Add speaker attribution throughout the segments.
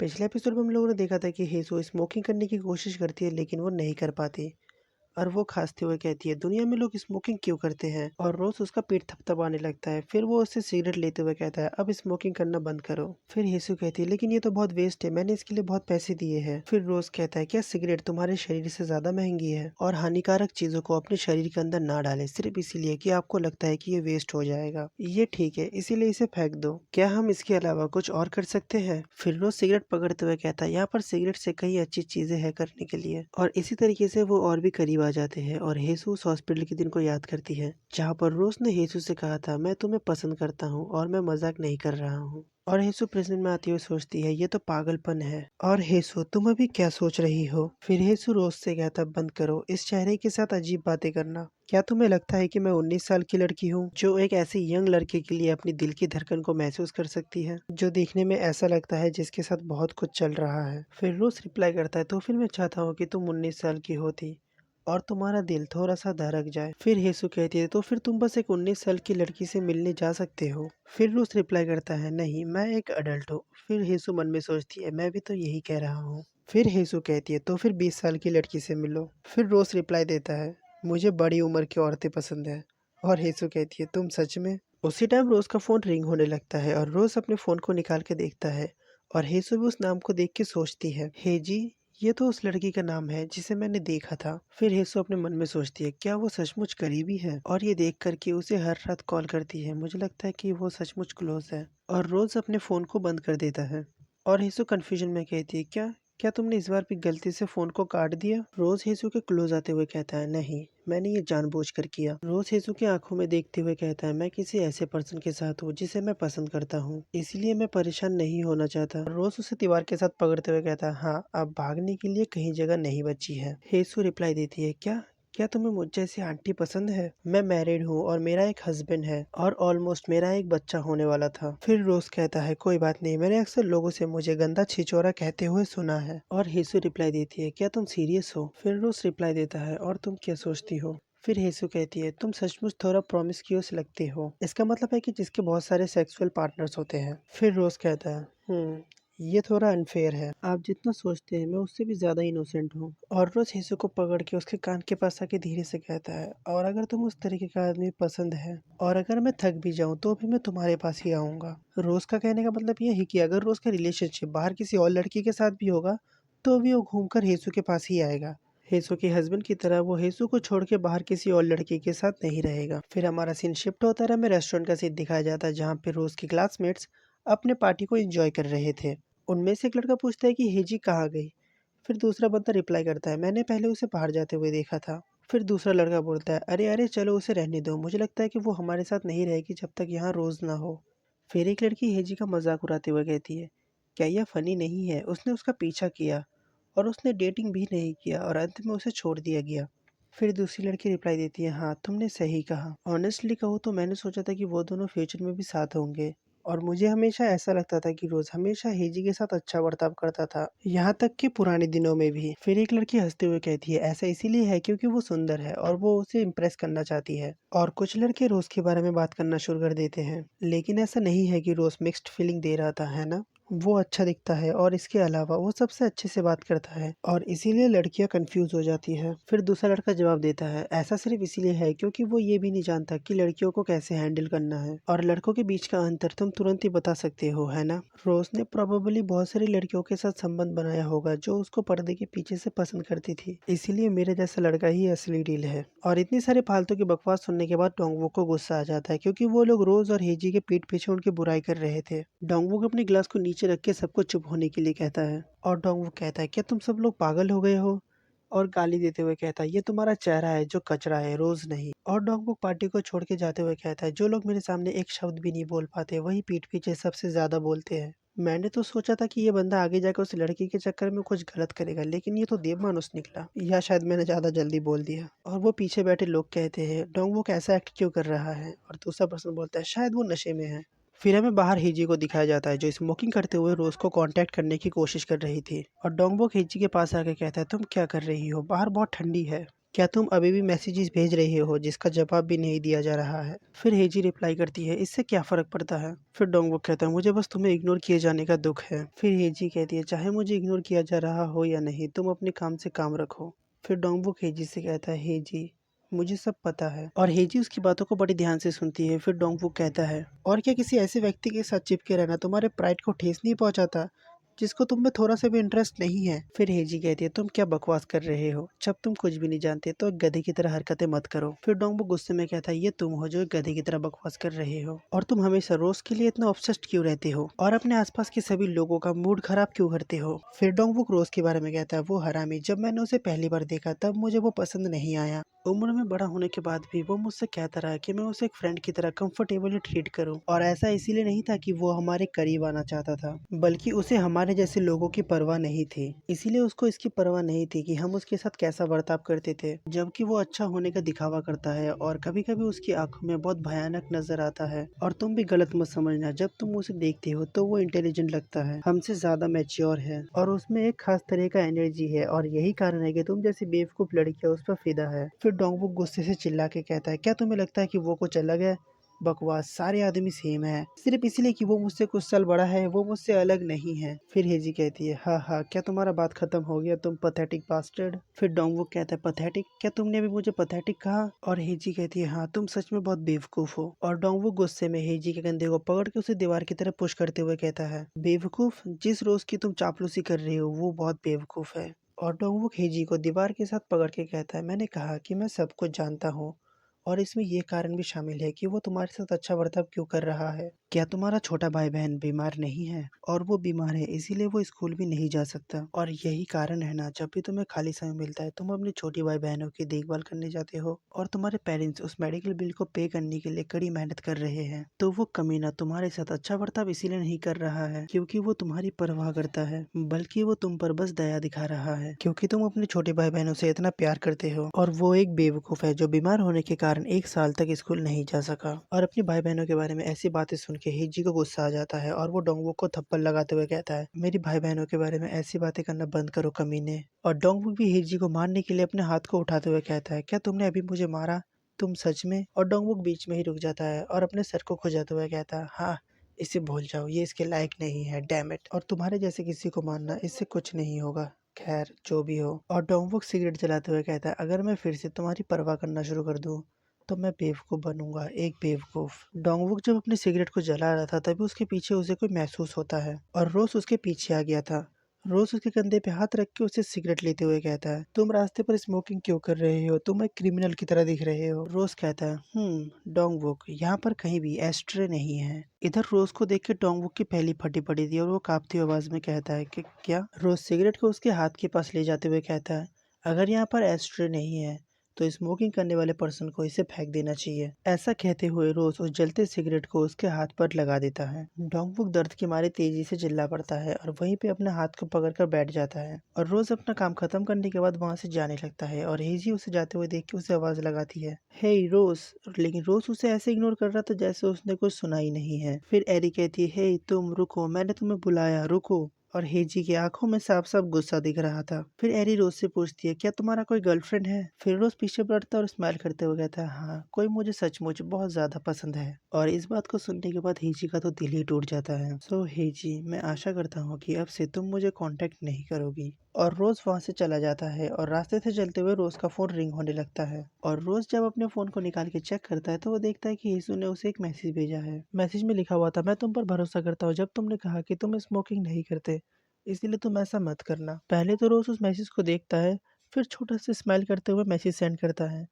Speaker 1: पिछले एपिसोड में हम लोगों ने देखा था कि हेसो स्मोकिंग करने की कोशिश करती है लेकिन वो नहीं कर पाती। और वो खांसते हुए कहती है, दुनिया में लोग स्मोकिंग क्यों करते हैं। और रोज उसका पेट थपथपाने लगता है। फिर वो उससे सिगरेट लेते हुए कहता है, अब स्मोकिंग करना बंद करो। फिर हेसु कहती है, लेकिन ये तो बहुत वेस्ट है, मैंने इसके लिए बहुत पैसे दिए हैं। फिर रोज कहता है, क्या सिगरेट तुम्हारे शरीर से ज्यादा महंगी है। और हानिकारक चीजों को अपने शरीर के अंदर ना डाले सिर्फ इसीलिए कि आपको लगता है कि ये वेस्ट हो जाएगा। ये ठीक है, इसीलिए इसे फेंक दो। क्या हम इसके अलावा कुछ और कर सकते हैं। फिर रोज सिगरेट पकड़ते हुए कहता है, यहाँ पर सिगरेट से कई अच्छी चीजें हैं करने के लिए। और इसी तरीके से वो और भी करीब आ जाते हैं और हेसु उस हॉस्पिटल के दिन को याद करती है जहाँ पर रोज ने हेसु से कहा था, मैं तुम्हें पसंद करता हूँ और मैं मजाक नहीं कर रहा हूँ। और हेसु प्रेजेंट में आती हुई सोचती है, ये तो पागलपन है। और हेसु, तुम अभी क्या सोच रही हो। फिर हेसु रोज से कहता, बंद करो इस चेहरे के साथ अजीब बातें करना। क्या तुम्हें लगता है कि मैं 19 साल की लड़की हूँ जो एक ऐसे यंग लड़के के लिए अपनी दिल की धड़कन को महसूस कर सकती है, जो देखने में ऐसा लगता है जिसके साथ बहुत कुछ चल रहा है। फिर रोज रिप्लाई करता है, तो फिर मैं चाहता हूँ कि तुम 19 साल की होती और तुम्हारा दिल थोड़ा सा धड़क जाए। फिर हेसु कहती है, तो फिर तुम बस एक 19 साल की लड़की से मिलने जा सकते हो। फिर रूस रिप्लाई करता है, नहीं मैं एक अडल्ट हूँ। फिर हेसु मन में सोचती है, मैं भी तो यही कह रहा हूँ। फिर हेसु कहती है, तो फिर 20 साल की लड़की से मिलो। फिर रोज रिप्लाई देता है, मुझे बड़ी उम्र की औरतें पसंद है। और हेसु कहती है, तुम सच में। उसी टाइम रोज का फोन रिंग होने लगता है और रोज अपने फोन को निकाल के देखता है। और हेसु भी उस नाम को देख के सोचती है, हे जी, ये तो उस लड़की का नाम है जिसे मैंने देखा था। फिर हेसु अपने मन में सोचती है, क्या वो सचमुच करीबी है। और ये देख करके उसे हर रात कॉल करती है। मुझे लगता है कि वो सचमुच क्लोज है। और रोज अपने फोन को बंद कर देता है। और हेसु कंफ्यूजन में कहती है, क्या क्या तुमने इस बार भी गलती से फोन को काट दिया। रोज हेसु के क्लोज आते हुए कहता है, नहीं मैंने ये जानबूझकर किया। रोज हेसु की आंखों में देखते हुए कहता है, मैं किसी ऐसे पर्सन के साथ हूँ जिसे मैं पसंद करता हूँ, इसलिए मैं परेशान नहीं होना चाहता। रोज उसे दीवार के साथ पकड़ते हुए कहता है, हाँ अब भागने के लिए कहीं जगह नहीं बची है। हेसु रिप्लाई देती है, क्या क्या तुम्हें मुझ जैसी आंटी पसंद है। मैं मैरिड हूँ और मेरा एक हस्बैंड है और ऑलमोस्ट मेरा एक बच्चा होने वाला था। फिर रोज कहता है, कोई बात नहीं, मैंने अक्सर लोगों से मुझे गंदा छिचोरा कहते हुए सुना है। और हेसु रिप्लाई देती है, क्या तुम सीरियस हो। फिर रोज रिप्लाई देता है, और तुम क्या सोचती हो। फिर हेसु कहती है, तुम सचमुच थोड़ा प्रॉमिस्क्यूअस लगते हो। इसका मतलब है कि जिसके बहुत सारे सेक्सुअल पार्टनर्स होते हैं। फिर रोज कहता है, ये थोड़ा अनफेयर है, आप जितना सोचते हैं मैं उससे भी ज्यादा इनोसेंट हूँ। और रोज हेसु को पकड़ के उसके कान के पास आके धीरे से कहता है, और अगर तुम उस तरीके का आदमी पसंद है और अगर मैं थक भी जाऊँ तो भी मैं तुम्हारे पास ही आऊंगा। रोज का कहने का मतलब ये है कि अगर रोज का रिलेशनशिप बाहर किसी और लड़की के साथ भी होगा तो भी वो घूमकर हेसु के पास ही आएगा। हेसु के हस्बैंड की तरह वो हेसु को छोड़ के बाहर किसी और लड़की के साथ नहीं रहेगा। फिर हमारा सीन शिफ्ट होता है, हमें रेस्टोरेंट का सीन दिखाया जाता है जहाँ पे रोज के क्लासमेट्स अपने पार्टी को एंजॉय कर रहे थे। उनमें से एक लड़का पूछता है कि हेजी कहाँ गई। फिर दूसरा बंदा रिप्लाई करता है, मैंने पहले उसे बाहर जाते हुए देखा था। फिर दूसरा लड़का बोलता है, अरे अरे चलो उसे रहने दो, मुझे लगता है कि वो हमारे साथ नहीं रहेगी जब तक यहाँ रोज ना हो। फिर एक लड़की हेजी का मजाक उड़ाते हुए कहती है, क्या यह फनी नहीं है, उसने उसका पीछा किया और उसने डेटिंग भी नहीं किया और अंत में उसे छोड़ दिया गया। फिर दूसरी लड़की रिप्लाई देती है, हाँ तुमने सही कहा, ऑनेस्टली कहूँ तो मैंने सोचा था कि वो दोनों फ्यूचर में भी साथ होंगे। और मुझे हमेशा ऐसा लगता था कि रोज हमेशा हेजी के साथ अच्छा बर्ताव करता था, यहाँ तक कि पुराने दिनों में भी। फिर एक लड़की हंसते हुए कहती है, ऐसा इसीलिए है क्योंकि वो सुंदर है और वो उसे इम्प्रेस करना चाहती है। और कुछ लड़के रोज के बारे में बात करना शुरू कर देते हैं, लेकिन ऐसा नहीं है कि रोज मिक्स्ड फीलिंग दे रहा था, है ना। वो अच्छा दिखता है और इसके अलावा वो सबसे अच्छे से बात करता है और इसीलिए लड़कियां कंफ्यूज हो जाती है। फिर दूसरा लड़का जवाब देता है, ऐसा सिर्फ इसीलिए है क्योंकि वो ये भी नहीं जानता कि लड़कियों को कैसे हैंडल करना है और लड़कों के बीच का अंतर तुम तुरंत ही बता सकते हो, है ना। रोज ने प्रोबेबली बहुत सारी लड़कियों के साथ संबंध बनाया होगा जो उसको पर्दे के पीछे से पसंद करती थी, इसीलिए मेरे जैसा लड़का ही असली डील है। और इतनी सारी फालतू की बकवास सुनने के बाद डोंगवो को गुस्सा आ जाता है क्योंकि वो लोग रोज और हेजी के पीठ पीछे उनकी बुराई कर रहे थे। डोंगवो अपने गिलास को नीचे रख के सबको चुप होने के लिए कहता है और डोंगवो कहता है, क्या तुम सब लोग पागल हो गए हो। और गाली देते हुए कहता है, ये तुम्हारा चेहरा है जो कचरा है, रोज नहीं। और डोंगवो पार्टी को छोड़ के जाते हुए कहता है, जो लोग मेरे सामने एक शब्द भी नहीं बोल पाते वही पीठ पीछे सबसे ज्यादा बोलते हैं। मैंने तो सोचा था कि ये बंदा आगे जाकर उस लड़की के चक्कर में कुछ गलत करेगा, लेकिन ये तो देवमानुस निकला, या शायद मैंने ज्यादा जल्दी बोल दिया। और वो पीछे बैठे लोग कहते हैं, डोंगवो कैसा एक्ट क्यों कर रहा है। और दूसरा पर्सन बोलता है, शायद वो नशे में है। फिर हमें बाहर हेजी को दिखाया जाता है जो स्मोकिंग करते हुए रोज को कांटेक्ट करने की कोशिश कर रही थी। और डोंगबोक हेजी के पास आके कहता है, तुम क्या कर रही हो, बाहर बहुत ठंडी है। क्या तुम अभी भी मैसेजेस भेज रहे हो जिसका जवाब भी नहीं दिया जा रहा है? फिर हेजी रिप्लाई करती है, इससे क्या फर्क पड़ता है? फिर डोंगवुक कहता है, मुझे बस तुम्हें इग्नोर किए जाने का दुख है। फिर हेजी कहती है, चाहे मुझे इग्नोर किया जा रहा हो या नहीं, तुम अपने काम से काम रखो। फिर डोंगवुक हेजी से कहता है, हेजी मुझे सब पता है। और हेजी उसकी बातों को बड़ी ध्यान से सुनती है। फिर डोंगवुक कहता है, और क्या किसी ऐसे व्यक्ति के साथ चिपके रहना तुम्हारे प्राइड को ठेस नहीं पहुंचाता जिसको तुम में थोड़ा सा भी इंटरेस्ट नहीं है? फिर हेजी कहती है, तुम क्या बकवास कर रहे हो? जब तुम कुछ भी नहीं जानते तो एक गधे की तरह हरकतें मत करो। फिर डोंगबुक गुस्से में कहता है, ये तुम हो जो एक गधे की तरह बकवास कर रहे हो, और तुम हमेशा रोज के लिए इतना ऑब्सेस्ड क्यों रहते हो और अपने आसपास के सभी लोगों का मूड खराब क्यों करते हो? फिर डोंगबुक रोज के बारे में कहता है, वो हरामी, जब मैंने उसे पहली बार देखा तब मुझे वो पसंद नहीं आया। उम्र में बड़ा होने के बाद भी वो मुझसे कहता रहा कि मैं उसे एक फ्रेंड की तरह कंफर्टेबली ट्रीट करूं, और ऐसा इसीलिए नहीं था कि वो हमारे करीब आना चाहता था, बल्कि उसे हमारे जैसे लोगों की परवाह नहीं थी। इसीलिए उसको इसकी परवाह नहीं थी कि हम उसके साथ कैसा बर्ताव करते थे। जबकि वो अच्छा होने का दिखावा करता है और कभी कभी उसकी आंखों में बहुत भयानक नजर आता है। और तुम भी गलत मत समझना, जब तुम उसे देखते हो तो वो इंटेलिजेंट लगता है, हमसे ज्यादा मैच्योर है, और उसमें एक खास तरह का एनर्जी है, और यही कारण है कि तुम जैसी बेवकूफ लड़कियां उस पर फिदा है। फिर डोंगबुक गुस्से से चिल्ला के कहता है, क्या तुम्हें लगता है कि वो कुछ अलग है? बकवास, सारे आदमी सेम है, सिर्फ इसलिए कि वो मुझसे कुछ साल बड़ा है वो मुझसे अलग नहीं है। फिर हेजी कहती है, हाँ हाँ, क्या तुम्हारा बात खत्म हो गया तुम पथेटिक बास्टर्ड? फिर डोंगवुक कहता है, पथेटिक? क्या तुमने अभी मुझे पथेटिक कहा? और हेजी कहती है, हाँ तुम सच में बहुत बेवकूफ हो। और डोंगवुक गुस्से में हेजी के कंधे को पकड़ के उसे दीवार की तरफ पुश करते हुए कहता है, बेवकूफ? जिस रोज की तुम चापलूसी कर रही हो वो बहुत बेवकूफ है। और डोंगवुक हेजी को दीवार के साथ पकड़ के कहता है, मैंने कहा कि मैं सब कुछ जानता हूँ, और इसमें ये कारण भी शामिल है कि वो तुम्हारे साथ अच्छा बर्ताव क्यों कर रहा है। क्या तुम्हारा छोटा भाई बहन बीमार नहीं है? और वो बीमार है इसीलिए वो स्कूल भी नहीं जा सकता, और यही कारण है ना, जब भी तुम्हें खाली समय मिलता है तुम अपनी छोटी भाई बहनों की देखभाल करने जाते हो, और तुम्हारे पेरेंट्स उस मेडिकल बिल को पे करने के लिए कड़ी मेहनत कर रहे हैं। तो वो कमीना तुम्हारे साथ अच्छा बर्ताव इसीलिए नहीं कर रहा है क्योंकि वो तुम्हारी परवाह करता है, बल्कि वो तुम पर बस दया दिखा रहा है क्योंकि तुम अपने छोटे भाई बहनों से इतना प्यार करते हो। और वो एक बेवकूफ है जो बीमार होने के कारण एक साल तक स्कूल नहीं जा सका। और अपने भाई बहनों के बारे में ऐसी बातें सुन के हेजी को गुस्सा आ जाता है, और वो डोंगवुक को थप्पड़ लगाते हुए कहता है, मेरी भाई बहनों के बारे में ऐसी बातें करना बंद करो कमीने। और डोंगवुक भी हेजी को मारने के लिए अपने हाथ को उठाते हुए कहता है, क्या तुमने अभी मुझे मारा? तुम सच में? और डोंगवुक बीच में ही रुक जाता है और अपने सर को खुजाते हुए कहता है, हाँ, इसे भूल जाओ, ये इसके लायक नहीं है, डैम इट। और तुम्हारे जैसे किसी को मारना, इससे कुछ नहीं होगा। खैर जो भी हो। और डोंगवुक सिगरेट जलाते हुए कहता है, अगर मैं फिर से तुम्हारी परवाह करना शुरू कर दूं तो मैं बेवकूफ बनूंगा, एक बेवकूफ। डोंगवुक जब अपनी सिगरेट को जला रहा था तभी उसके पीछे उसे कोई महसूस होता है, और रोज उसके पीछे आ गया था। रोज उसके कंधे पे हाथ रख के उसे सिगरेट लेते हुए कहता है, तुम रास्ते पर स्मोकिंग क्यों कर रहे हो? तुम एक क्रिमिनल की तरह दिख रहे हो। रोज कहता है, डोंगवुक, यहाँ पर कहीं भी एस्ट्रे नहीं है। इधर रोज को देख के डोंगवुक की पहली फटी पड़ी थी, और वो कांपती आवाज में कहता है कि क्या? रोज सिगरेट को उसके हाथ के पास ले जाते हुए कहता है, अगर यहाँ पर एस्ट्रे नहीं है तो स्मोकिंग करने वाले पर्सन को इसे फेंक देना चाहिए। ऐसा कहते हुए रोज उस जलते सिगरेट को उसके हाथ पर लगा देता है। डोंगवुक दर्द के मारे तेजी से चिल्ला पड़ता है और वहीं पे अपने हाथ को पकड़कर बैठ जाता है, और रोज अपना काम खत्म करने के बाद वहां से जाने लगता है। और हेजी उसे जाते हुए देख के उसे आवाज लगाती है, हे रोज। लेकिन रोज उसे ऐसे इग्नोर कर रहा था जैसे उसने कुछ सुना ही नहीं है। फिर एरी कहती है, हे तुम रुको, मैंने तुम्हें बुलाया, रुको। और हेजी की आंखों में साफ साफ गुस्सा दिख रहा था। फिर एरी रोज से पूछती है, क्या तुम्हारा कोई गर्लफ्रेंड है? फिर रोज पीछे पड़ता है और स्माइल करते हुए कहता है, हाँ, कोई मुझे सचमुच बहुत ज्यादा पसंद है। और इस बात को सुनने के बाद हेजी का तो दिल ही टूट जाता है। सो हेजी, मैं आशा करता हूँ कि अब से तुम मुझे कांटेक्ट नहीं करोगी। और रोज वहां से चला जाता है, और रास्ते से चलते हुए रोज का फोन रिंग होने लगता है। और रोज जब अपने फोन को निकाल के चेक करता है तो वो देखता है कि यीशु ने उसे एक मैसेज भेजा है। मैसेज में लिखा हुआ था, मैं तुम पर भरोसा करता हूँ जब तुमने कहा कि तुम स्मोकिंग नहीं करते, इसीलिए तुम ऐसा मत करना। पहले तो रोज उस मैसेज को देखता है, फिर छोटा सा स्माइल करते हुए मैसेज सेंड करता है,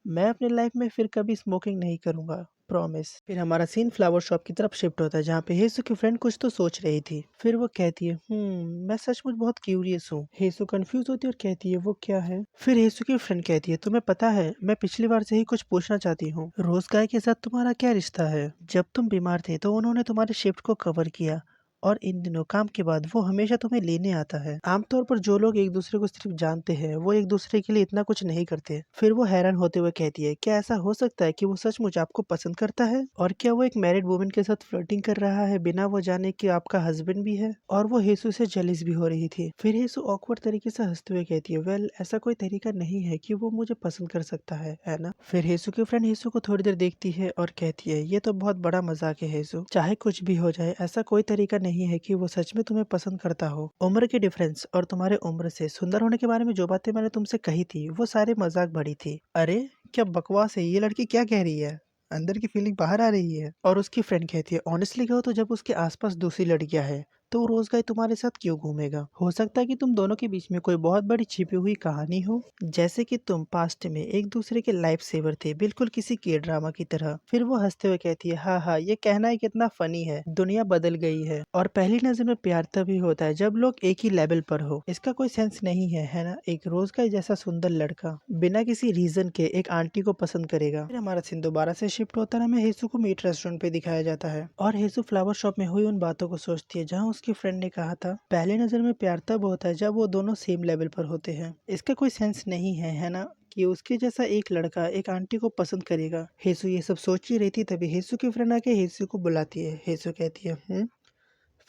Speaker 1: मैं अपनी लाइफ में फिर कभी स्मोकिंग नहीं करूंगा, प्रॉमिस। फिर हमारा सीन फ्लावर शॉप की तरफ शिफ्ट होता है जहाँ पे हेसु की फ्रेंड कुछ तो सोच रही थी। फिर वो कहती है, मैं सचमुच बहुत क्यूरियस हूँ। हेसु कंफ्यूज होती है और कहती है, वो क्या है? फिर हेसु की फ्रेंड कहती है, तुम्हें पता है मैं पिछली बार से ही कुछ पूछना चाहती हूँ, रोज गाय के साथ तुम्हारा क्या रिश्ता है? जब तुम बीमार थे तो उन्होंने तुम्हारे शिफ्ट को कवर किया, और इन दिनों काम के बाद वो हमेशा तुम्हें लेने आता है। आमतौर पर जो लोग एक दूसरे को सिर्फ जानते हैं वो एक दूसरे के लिए इतना कुछ नहीं करते। फिर वो हैरान होते हुए कहती है, क्या ऐसा हो सकता है कि वो सचमुच आपको पसंद करता है? और क्या वो एक मैरिड वुमन के साथ फ्लर्टिंग कर रहा है बिना वो जाने कि आपका हस्बैंड भी है? और वो हेसू से जेलिस भी हो रही थी। फिर हेसू ऑकवर्ड तरीके से हंसते हुए कहती है, वेल ऐसा कोई तरीका नहीं है कि वो मुझे पसंद कर सकता है ना? फिर हेसू की फ्रेंड हेसू को थोड़ी देर देखती है और कहती है, ये तो बहुत बड़ा मजाक है हेसू, चाहे कुछ भी हो जाए ऐसा कोई तरीका नहीं है कि वो सच में तुम्हें पसंद करता हो। उम्र के डिफरेंस और तुम्हारे उम्र से सुंदर होने के बारे में जो बातें मैंने तुमसे कही थी वो सारे मजाक भरी थी। अरे क्या बकवास है, ये लड़की क्या कह रही है? अंदर की फीलिंग बाहर आ रही है। और उसकी फ्रेंड कहती है, ऑनेस्टली कहो तो जब उसके आसपास दूसरी लड़कियां हैं तो वो रोज गाय तुम्हारे साथ क्यों घूमेगा? हो सकता है कि तुम दोनों के बीच में कोई बहुत बड़ी छिपी हुई कहानी हो, जैसे कि तुम पास्ट में एक दूसरे के लाइफ सेवर थे, बिल्कुल किसी के ड्रामा की तरह। फिर वो हंसते हुए कहती है, हाँ हाँ, ये कहना ही कितना फनी है, दुनिया बदल गई है और पहली नजर में प्यार तभी होता है जब लोग एक ही लेवल पर हो। इसका कोई सेंस नहीं है ना? एक रोज का जैसा सुंदर लड़का बिना किसी रीजन के एक आंटी को पसंद करेगा। फिर हमारा सीन दोबारा से शिफ्ट होता है, हमें हेसू को मीट रेस्टोरेंट पे दिखाया जाता है और हेसू फ्लावर शॉप में हुई उन बातों को सोचती है जहाँ उसकी फ्रेंड ने कहा था, पहले नजर में प्यार तब होता है जब वो दोनों सेम लेवल पर होते हैं। इसका कोई सेंस नहीं है ना, कि उसके जैसा एक लड़का एक आंटी को पसंद करेगा। हेसू ये सब सोच ही रही थी, तभी हेसू की फ्रेंड आके हेसू को बुलाती है। हेसू कहती है,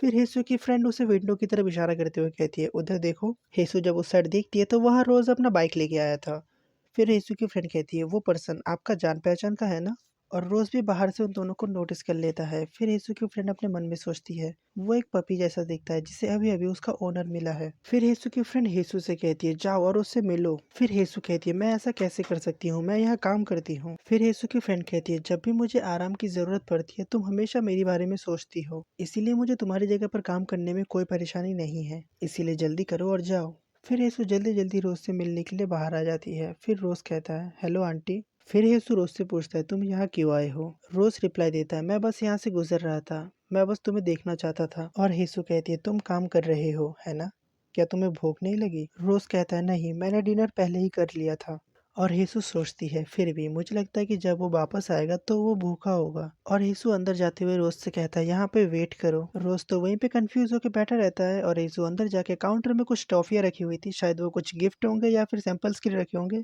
Speaker 1: फिर हेसू की फ्रेंड उसे विंडो की तरफ इशारा करते हुए कहती है, उधर देखो। हेसू जब उस साइड देखती है तो वहाँ रोज अपना बाइक लेके आया था। फिर हेसू की फ्रेंड कहती है, वो पर्सन आपका जान पहचान का है ना? और रोज भी बाहर से उन दोनों को नोटिस कर लेता है। फिर हेसू की फ्रेंड अपने मन में सोचती है, वो एक पपी जैसा दिखता है जिसे अभी अभी उसका ओनर मिला है। फिर हेसू की फ्रेंड हेसू से कहती है, जाओ और उससे मिलो। फिर हेसू कहती है, मैं ऐसा कैसे कर सकती हूँ, मैं यहाँ काम करती हूँ। फिर हेसू की फ्रेंड कहती है, जब भी मुझे आराम की जरूरत पड़ती है तुम हमेशा मेरे बारे में सोचती हो, इसीलिए मुझे तुम्हारी जगह पर काम करने में कोई परेशानी नहीं है, इसीलिए जल्दी करो और जाओ। फिर हेसू जल्दी जल्दी रोज से मिलने के लिए बाहर आ जाती है। फिर रोज कहता है, हेलो आंटी। फिर हेसू रोज से पूछता है, तुम यहाँ क्यों आए हो? रोज रिप्लाई देता है, मैं बस यहाँ से गुजर रहा था, मैं बस तुम्हें देखना चाहता था। और हेसू कहती है, तुम काम कर रहे हो है ना? क्या तुम्हें भूख नहीं लगी? रोज कहता है, नहीं, मैंने डिनर पहले ही कर लिया था। और हेसू सोचती है, फिर भी मुझे लगता है कि जब वो वापस आएगा तो वो भूखा होगा। और हेसू अंदर जाते हुए रोज से कहता है, यहाँ पे वेट करो। रोज तो वहीं पे कंफ्यूज होकर बैठा रहता है और हेसू अंदर जाके काउंटर में कुछ टॉफियाँ रखी हुई थी, शायद वो कुछ गिफ्ट होंगे या फिर सैंपल्स के लिए रखे होंगे।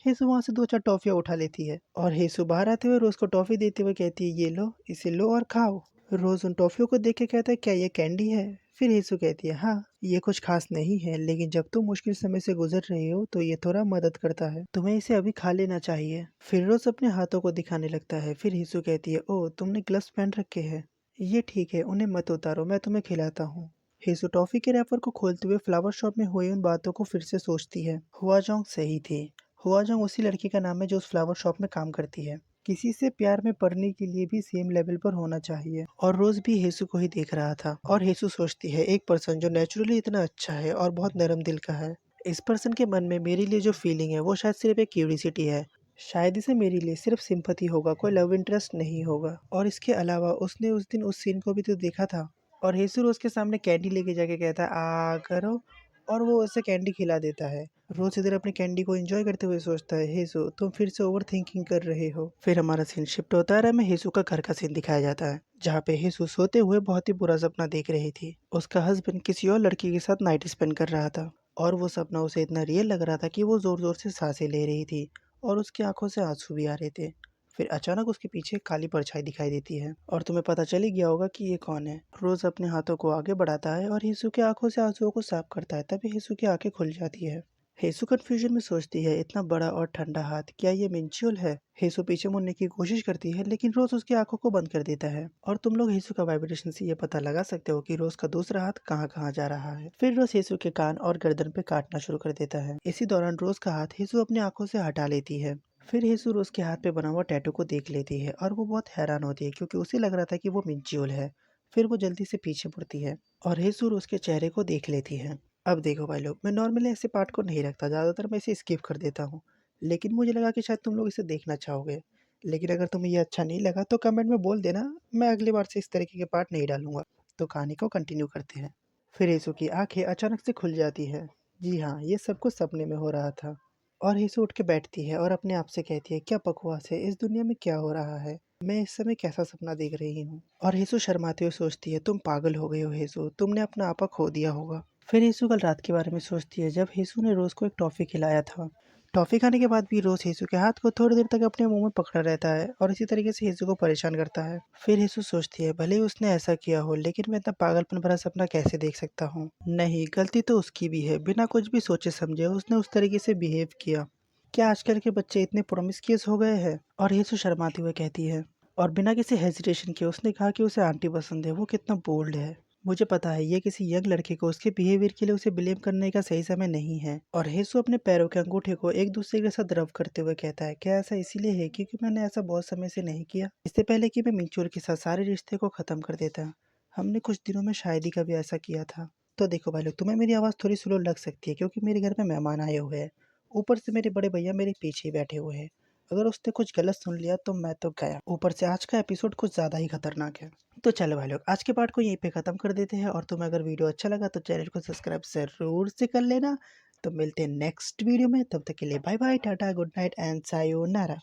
Speaker 1: हेसू वहां से दो चार टॉफियाँ उठा लेती है और हेसू बाहर आते हुए रोज को टॉफी देते हुए कहती है, ये लो, इसे लो और खाओ। रोज उन टॉफियों को देख के कहता है, क्या ये कैंडी है? फिर हेसू कहती है, हाँ, ये कुछ खास नहीं है, लेकिन जब तुम मुश्किल समय से गुजर रही हो तो ये थोड़ा मदद करता है, तुम्हें इसे अभी खा लेना चाहिए। फिर रोज अपने हाथों को दिखाने लगता है। फिर हेसू कहती है, ओ, तुमने ग्लव्स पहन रखे हैं, ये ठीक है, उन्हें मत उतारो, मैं तुम्हें खिलाता हूँ। हेसू टॉफी के रैपर को खोलते हुए फ्लावर शॉप में हुई उन बातों को फिर से सोचती है। हुआजोंग सही थी। हुआजोंग उसी लड़की का नाम है जो उस फ्लावर शॉप में काम करती है। किसी से प्यार में पड़ने के लिए भी सेम लेवल पर होना चाहिए। और रोज भी हेसू को ही देख रहा था और हेसू सोचती है, एक पर्सन जो नेचुरली इतना अच्छा है और बहुत नरम दिल का है, इस पर्सन के मन में मेरे लिए जो फीलिंग है वो शायद सिर्फ एक क्यूरियोसिटी है। शायद इसे मेरे लिए सिर्फ सिंपैथी होगा, कोई लव इंटरेस्ट नहीं होगा। और इसके अलावा उसने उस दिन उस सीन को भी तो देखा था। और हेसू रोज के सामने कैंडी लेके जाके कहता है, आ करो, और वो उसे कैंडी खिला देता है। रोज इधर अपनी कैंडी को एंजॉय करते हुए सोचता है, हेसू तुम फिर से ओवर थिंकिंग कर रहे हो। फिर हमारा सीन शिफ्ट होता है, हमें हेसू का घर का सीन दिखाया जाता है जहाँ पे हेसू सोते हुए बहुत ही बुरा सपना देख रही थी। उसका हस्बैंड किसी और लड़की के साथ नाइट स्पेंड कर रहा था और वो सपना उसे इतना रियल लग रहा था कि वो जोर जोर से सांसें ले रही थी और उसकी आंखों से आंसू भी आ रहे थे। फिर अचानक उसके पीछे एक काली परछाई दिखाई देती है और तुम्हें पता चल ही गया होगा कि ये कौन है। रोज अपने हाथों को आगे बढ़ाता है और हेसू की आंखों से आंसुओं को साफ करता है, तभी हेसू की आंखें खुल जाती है। हेसू कंफ्यूजन में सोचती है, इतना बड़ा और ठंडा हाथ, क्या ये मिंचुअल है? हेसू पीछे मुड़ने की कोशिश करती है लेकिन रोज उसकी आंखों को बंद कर देता है। और तुम लोग हेसू का वाइब्रेशन से ये पता लगा सकते हो कि रोज का दूसरा हाथ कहाँ कहाँ जा रहा है। फिर रोज हेसू के कान और गर्दन पे काटना शुरू कर देता है। इसी दौरान रोज का हाथ हेसू अपनी आंखों से हटा लेती है। फिर हेसू रोज के हाथ पे बना हुआ टैटू को देख लेती है और वो बहुत हैरान होती है क्योंकि उसे लग रहा था कि वो मिंचुअल है। फिर वो जल्दी से पीछे मुड़ती है और हेसू रोज के चेहरे को देख लेती है। अब देखो भाई लोग, मैं नॉर्मली ऐसे पार्ट को नहीं रखता, ज़्यादातर मैं इसे स्किप कर देता हूँ, लेकिन मुझे लगा कि शायद तुम लोग इसे देखना चाहोगे। लेकिन अगर तुम्हें ये अच्छा नहीं लगा तो कमेंट में बोल देना, मैं अगली बार से इस तरीके के पार्ट नहीं डालूंगा। तो कहानी को कंटिन्यू करते हैं। फिर यीशु की आंखें अचानक से खुल जाती है। जी हाँ, ये सब कुछ सपने में हो रहा था। और यीशु उठ के बैठती है और अपने आप से कहती है, क्या बकवास है, इस दुनिया में क्या हो रहा है? मैं इस समय कैसा सपना देख रही हूँ। और हेसु शर्माते हुए सोचती है, तुम पागल हो गए हो हेसु, तुमने अपना आपा खो दिया होगा। फिर हेसु कल रात के बारे में सोचती है, जब हेसु ने रोज को एक टॉफी खिलाया था। टॉफी खाने के बाद भी रोज हेसु के हाथ को थोड़ी देर तक अपने मुंह में पकड़ा रहता है और इसी तरीके से हेसु को परेशान करता है। फिर हेसु सोचती है, भले ही उसने ऐसा किया हो लेकिन मैं इतना पागलपन भरा सपना कैसे देख सकता हूँ। नहीं, गलती तो उसकी भी है, बिना कुछ भी सोचे समझे उसने उस तरीके से बिहेव किया। क्या आजकल के बच्चे इतने प्रोमिस्क्यूअस हो गए हैं। और हेसु शर्माते हुए कहती है, और बिना किसी हेजिटेशन के उसने कहा कि उसे आंटी पसंद है। वो कितना बोल्ड है। मुझे पता है ये किसी यंग लड़के को उसके बिहेवियर के लिए उसे ब्लेम करने का सही समय नहीं है। और हेसु अपने पैरों के अंगूठे को एक दूसरे के साथ रब करते हुए कहता है, क्या ऐसा इसीलिए है क्योंकि मैंने ऐसा बहुत समय से नहीं किया। इससे पहले कि मैं मिंचूर के साथ सारे रिश्ते को खत्म कर देता, हमने कुछ दिनों में शादी का भी ऐसा किया था। तो देखो भाई लोग, तुम्हें मेरी आवाज़ थोड़ी स्लो लग सकती है क्योंकि मेरे घर में मेहमान आए हुए हैं। ऊपर से मेरे बड़े भैया मेरे पीछे ही बैठे हुए हैं। अगर उसने कुछ गलत सुन लिया तो मैं तो गया। ऊपर से आज का एपिसोड कुछ ज़्यादा ही खतरनाक है। तो चलो भाई लोग, आज के पार्ट को यहीं पे ख़त्म कर देते हैं। और तुम्हें अगर वीडियो अच्छा लगा तो चैनल को सब्सक्राइब ज़रूर से कर लेना। तो मिलते हैं नेक्स्ट वीडियो में, तब तक के लिए bye bye, tata, good night and sayonara.